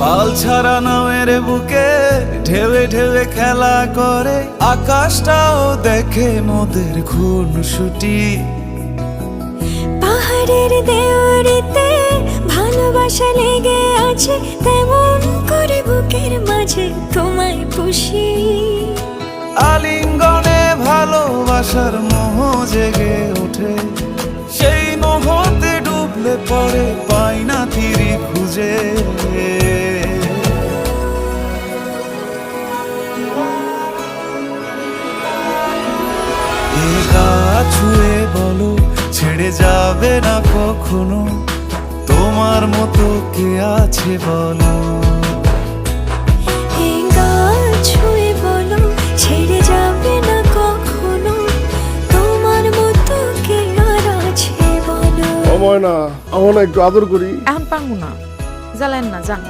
পাল ছাড়া নামের বুকে ঢেউে ঢেউে খেলা করে, আকাশটাও দেখে মোদের খুনসুটি। পাহাড়ের দেওয়ারিতে ভালোবাসা লেগে আছে, তেমন করে বুকের মাঝে তোমায় পুষি। আলিঙ্গনে ভালোবাসার মোহ জেগে ওঠে, সেই মোহতে ডুবলে পরে পাই না তীরে খুঁজে। এ গা ছুঁয়ে বলো ছেড়ে যাবে না কখনো, তোমার মতো কে আছে বলো। এই গা ছুঁয়ে বলো ছেড়ে যাবে না কখনো, তোমার মতো কে আর আছে বলো। ও ময়না, আমার না একটু আদর করি। এখন পারবো না, জ্বালেন না, যান।